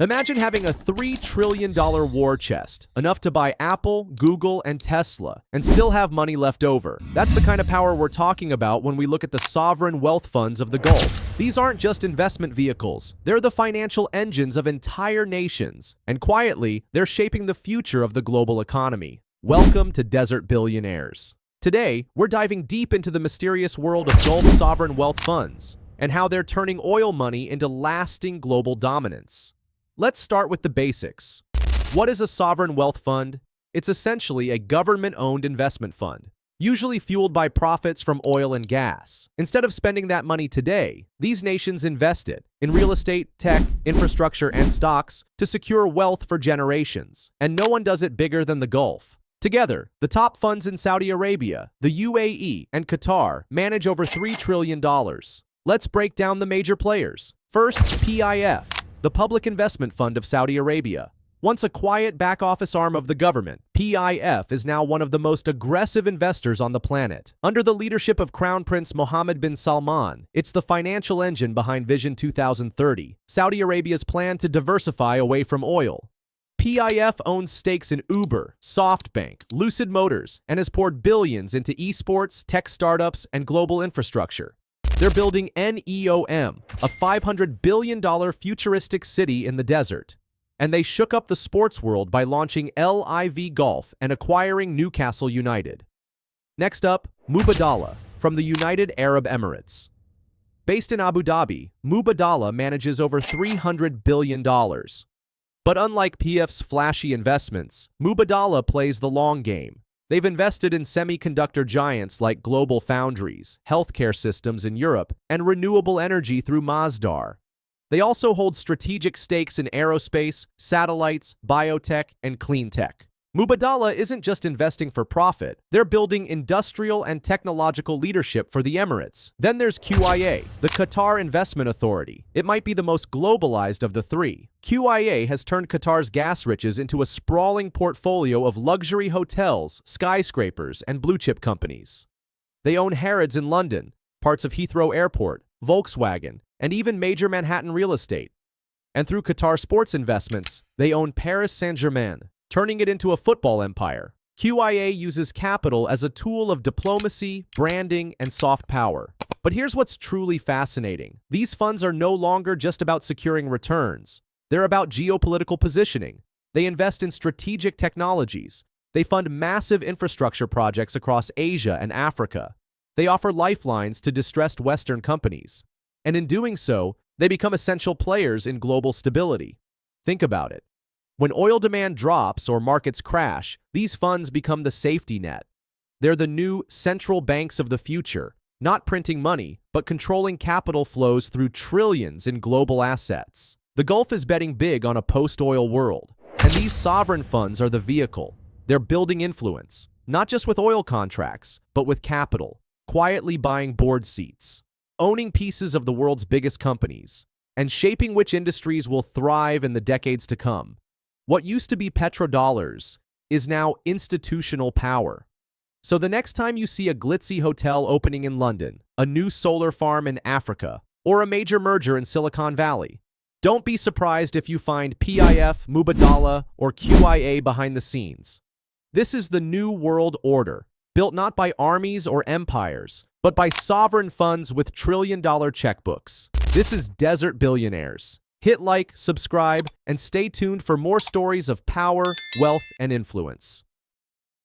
Imagine having a $3 trillion war chest, enough to buy Apple, Google, and Tesla, and still have money left over. That's the kind of power we're talking about when we look at the sovereign wealth funds of the Gulf. These aren't just investment vehicles. They're the financial engines of entire nations. And quietly, they're shaping the future of the global economy. Welcome to Desert Billionaires. Today, we're diving deep into the mysterious world of Gulf sovereign wealth funds and how they're turning oil money into lasting global dominance. Let's start with the basics. What is a sovereign wealth fund? It's essentially a government-owned investment fund, usually fueled by profits from oil and gas. Instead of spending that money today, these nations invest it in real estate, tech, infrastructure, and stocks to secure wealth for generations. And no one does it bigger than the Gulf. Together, the top funds in Saudi Arabia, the UAE, and Qatar manage over $3 trillion. Let's break down the major players. First, PIF. The Public Investment Fund of Saudi Arabia. Once a quiet back-office arm of the government, PIF is now one of the most aggressive investors on the planet. Under the leadership of Crown Prince Mohammed bin Salman, it's the financial engine behind Vision 2030, Saudi Arabia's plan to diversify away from oil. PIF owns stakes in Uber, SoftBank, Lucid Motors, and has poured billions into esports, tech startups, and global infrastructure. They're building NEOM, a $500 billion futuristic city in the desert. And they shook up the sports world by launching LIV Golf and acquiring Newcastle United. Next up, Mubadala, from the United Arab Emirates. Based in Abu Dhabi, Mubadala manages over $300 billion. But unlike PIF's flashy investments, Mubadala plays the long game. They've invested in semiconductor giants like Global Foundries, healthcare systems in Europe, and renewable energy through Masdar. They also hold strategic stakes in aerospace, satellites, biotech, and clean tech. Mubadala isn't just investing for profit, they're building industrial and technological leadership for the Emirates. Then there's QIA, the Qatar Investment Authority. It might be the most globalized of the three. QIA has turned Qatar's gas riches into a sprawling portfolio of luxury hotels, skyscrapers, and blue-chip companies. They own Harrods in London, parts of Heathrow Airport, Volkswagen, and even major Manhattan real estate. And through Qatar Sports Investments, they own Paris Saint-Germain, turning it into a football empire. QIA uses capital as a tool of diplomacy, branding, and soft power. But here's what's truly fascinating. These funds are no longer just about securing returns. They're about geopolitical positioning. They invest in strategic technologies. They fund massive infrastructure projects across Asia and Africa. They offer lifelines to distressed Western companies. And in doing so, they become essential players in global stability. Think about it. When oil demand drops or markets crash, these funds become the safety net. They're the new central banks of the future, not printing money, but controlling capital flows through trillions in global assets. The Gulf is betting big on a post-oil world, and these sovereign funds are the vehicle. They're building influence, not just with oil contracts, but with capital, quietly buying board seats, owning pieces of the world's biggest companies, and shaping which industries will thrive in the decades to come. What used to be petrodollars is now institutional power. So the next time you see a glitzy hotel opening in London, a new solar farm in Africa, or a major merger in Silicon Valley, don't be surprised if you find PIF, Mubadala, or QIA behind the scenes. This is the new world order, built not by armies or empires, but by sovereign funds with trillion-dollar checkbooks. This is Desert Billionaires. Hit like, subscribe, and stay tuned for more stories of power, wealth, and influence.